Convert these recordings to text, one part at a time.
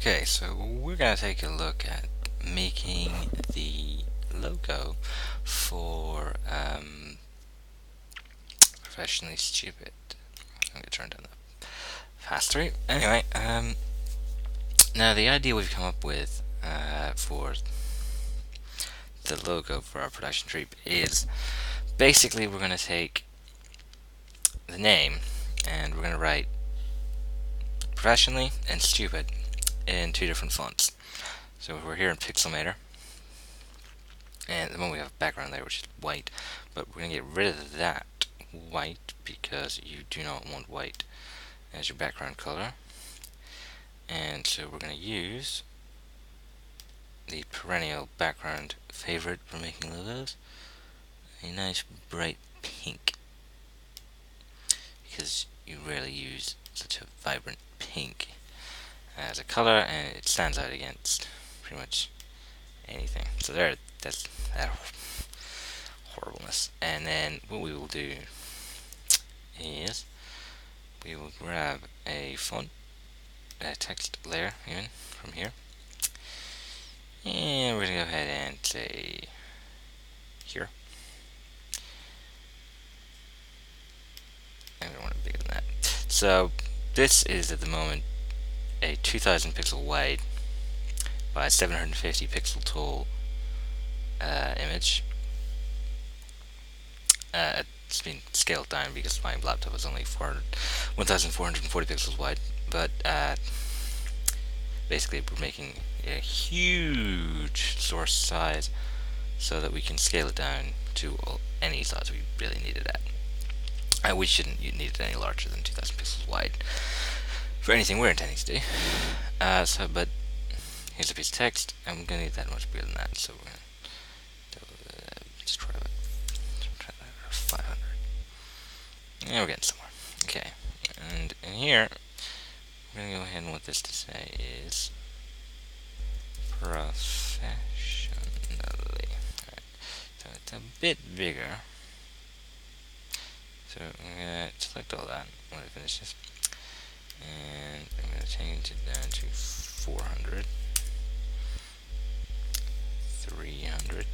Okay, so we're going to take a look at making the logo for Professionally Stupid. I'm going to turn down the fast through. Anyway, now the idea we've come up with for the logo for our production troupe is basically we're going to take the name and we're going to write Professionally and Stupid in two different fonts. So we're here in Pixelmator, and at the moment we have a background there which is white, but we're going to get rid of that white because you do not want white as your background color. And so we're going to use the perennial background favorite for making logos, a nice bright pink, because you rarely use such a vibrant pink as a color, and it stands out against pretty much anything. So that's that horribleness. And then what we will do is we will grab a font, a text layer even from here, and we're going to go ahead and say here, and we want it bigger than that. So this is at the moment a 2000 pixel wide by 750 pixel tall image. It's been scaled down because my laptop is only 1440 pixels wide, but basically we're making a huge source size so that we can scale it down to any size we really need it at. We shouldn't need it any larger than 2000 pixels wide for anything we're intending to do. But here's a piece of text, and we're going to need that much bigger than that, so we're going to just try that at 500. And we're getting somewhere. Okay, and in here, we're going to go ahead and what this to say is professionally. Right. So it's a bit bigger. So I'm going to select all that when it finishes. And I'm going to change it down to 400, 300,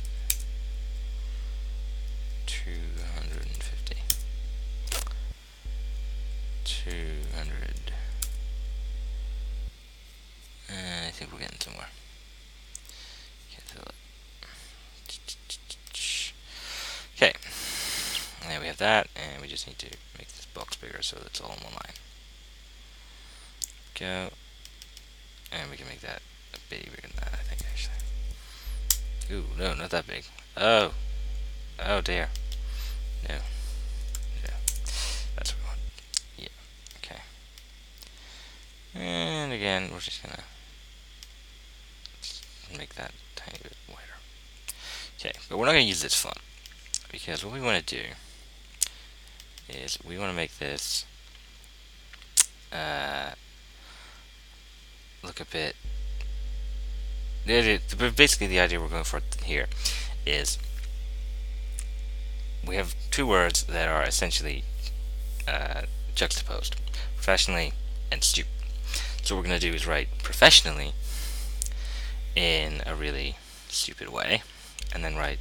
250, 200. I think we're getting somewhere. Okay, there we have that, and we just need to make this box bigger so that's all in one line. Go, and we can make that a bit bigger than that, I think, actually. Ooh, no, not that big. Oh dear. No, that's what we want. Yeah, okay. And again, we're just gonna make that a tiny bit wider. Okay, but we're not gonna use this font because what we want to do is we want to make this look a bit. Basically, the idea we're going for here is we have two words that are essentially juxtaposed: professionally and stupid. So what we're going to do is write professionally in a really stupid way, and then write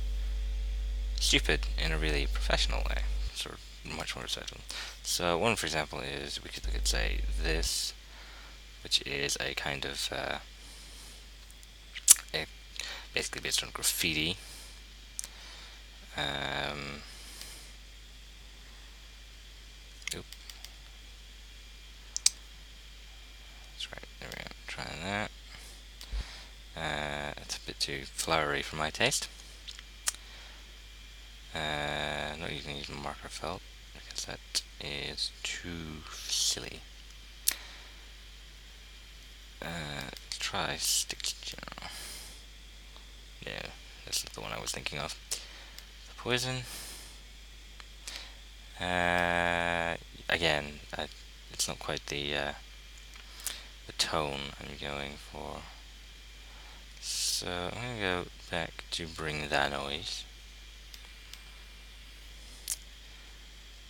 stupid in a really professional way, sort of much more respectful. So one, for example, is we could look at, say, this, which is a kind of basically based on graffiti. That's right, there we go, trying that. It's a bit too flowery for my taste. Not even using marker felt because that is too silly. Let's try Stick General. Yeah, that's not the one I was thinking of. The Poison. Again, it's not quite the tone I'm going for. So I'm going to go back to Bring That Noise.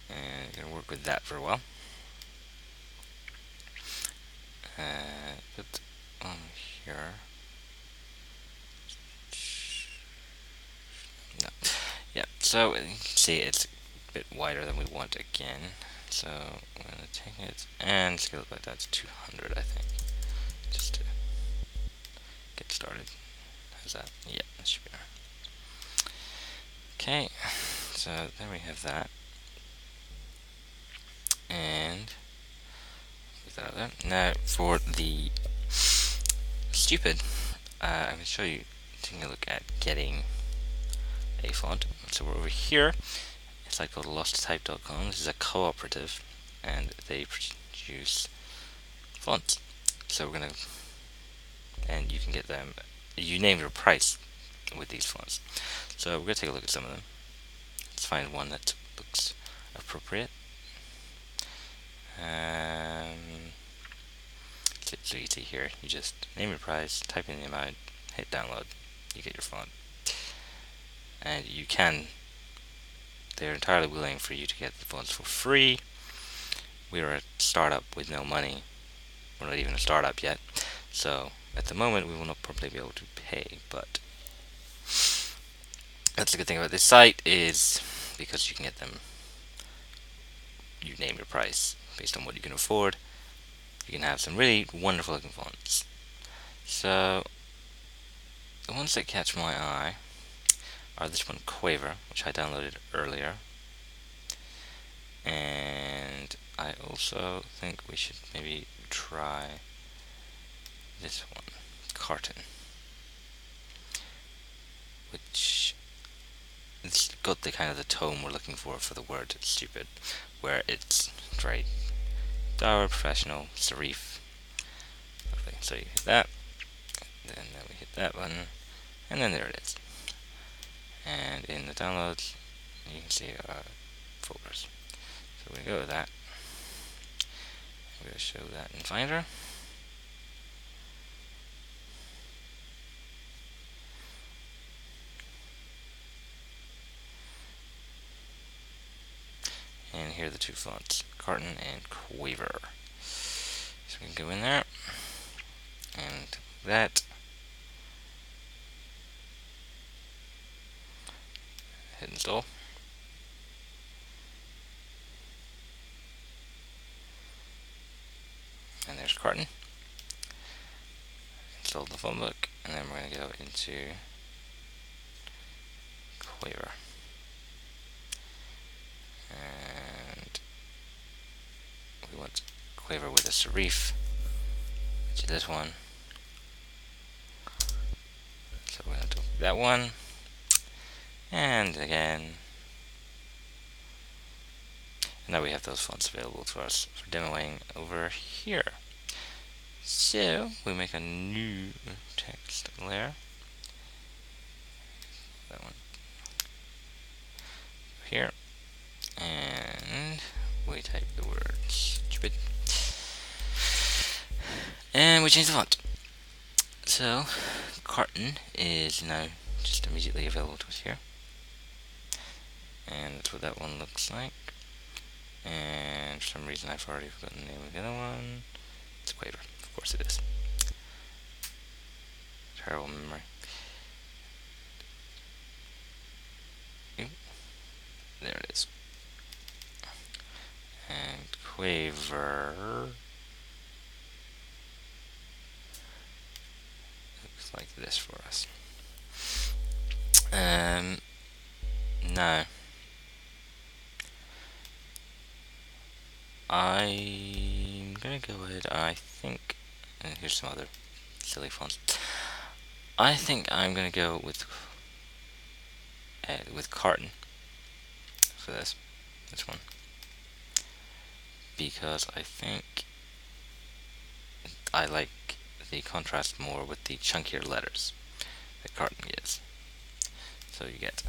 And I'm going to work with that for a while. But So you can see it's a bit wider than we want again. So I'm going to take it and scale it by that to 200, I think, just to get started. How's that? Yeah, that should be alright. Okay, so there we have that. And put that out there. Now for the stupid, I'm going to show you, taking a look at getting a font. So we're over here. It's like called losttype.com. This is a cooperative, and they produce fonts. So we're gonna, and you can get them. You name your price with these fonts. So we're gonna take a look at some of them. Let's find one that looks appropriate. So you see here, you just name your price, type in the amount, hit download, you get your font, and you can. They're entirely willing for you to get the fonts for free. We're a startup with no money. We're not even a startup yet, so at the moment we will not probably be able to pay, but that's the good thing about this site, is because you can get them, you name your price based on what you can afford. You can have some really wonderful looking fonts. So the ones that catch my eye are this one, Quaver, which I downloaded earlier, and I also think we should maybe try this one, Carton, which it's got the kind of the tone we're looking for the word stupid, where it's very dour, professional, serif. Lovely. So you hit that, then we hit that button, and then there it is. And in the downloads, you can see our folders. So we're going to go with that. We're going to show that in Finder. And here are the two fonts, Carton and Quaver. So we can go in there, and that, hit install. And there's Carton. Install the phone book, and then we're going to go into Quaver. And we want Quaver with a serif, which is this one. So we're going to do that one. And again. And now we have those fonts available to us for demoing over here. So we make a new text layer. That one here, and we type the word stupid, and we change the font. So Carton is now just immediately available to us here, and that's what that one looks like. And for some reason I've already forgotten the name of the other one. It's Quaver, of course it is. Terrible memory. There it is. And Quaver looks like this for us. No. I'm gonna go ahead, I think, and here's some other silly fonts. I think I'm gonna go with Carton for this one, because I think I like the contrast more with the chunkier letters that Carton gives. So you get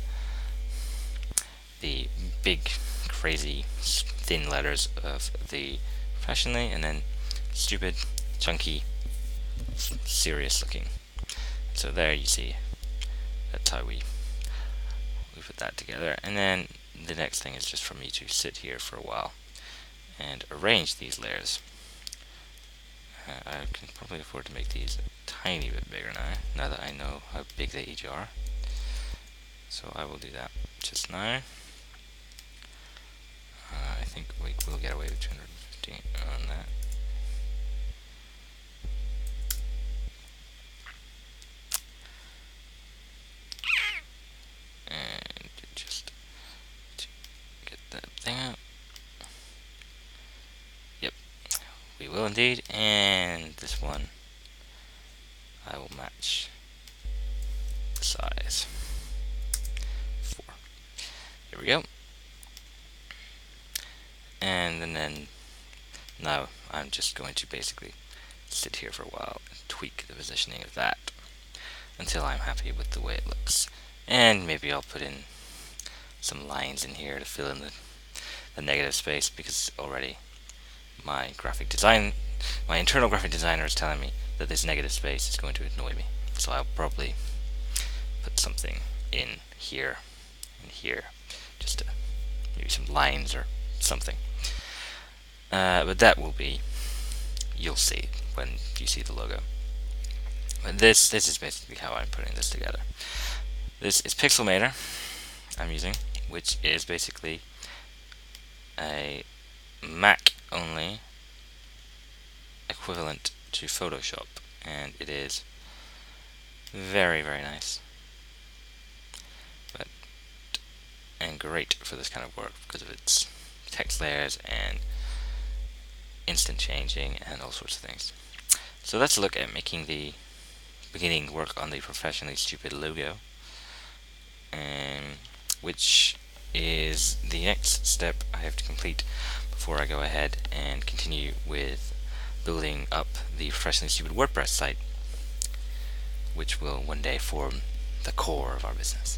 the big, crazy, thin letters of the professionally, and then stupid, chunky, serious looking. So there you see, that's how we put that together. And then the next thing is just for me to sit here for a while and arrange these layers. I can probably afford to make these a tiny bit bigger now that I know how big they each are. So I will do that. just now. I think we will get away with 250 on that. And just to get that thing out. Yep, we will indeed. And this one, I will match the size. 4. There we go. And then now I'm just going to basically sit here for a while and tweak the positioning of that until I'm happy with the way it looks. And maybe I'll put in some lines in here to fill in the negative space, because already my internal graphic designer is telling me that this negative space is going to annoy me. So I'll probably put something in here and here, just to maybe some lines or something. But that will be, you'll see when you see the logo. But this is basically how I'm putting this together. This is Pixelmator I'm using, which is basically a Mac only equivalent to Photoshop, and it is very, very nice, and great for this kind of work because of its text layers and instant changing and all sorts of things. So let's look at beginning work on the Professionally Stupid logo, which is the next step I have to complete before I go ahead and continue with building up the Professionally Stupid WordPress site, which will one day form the core of our business.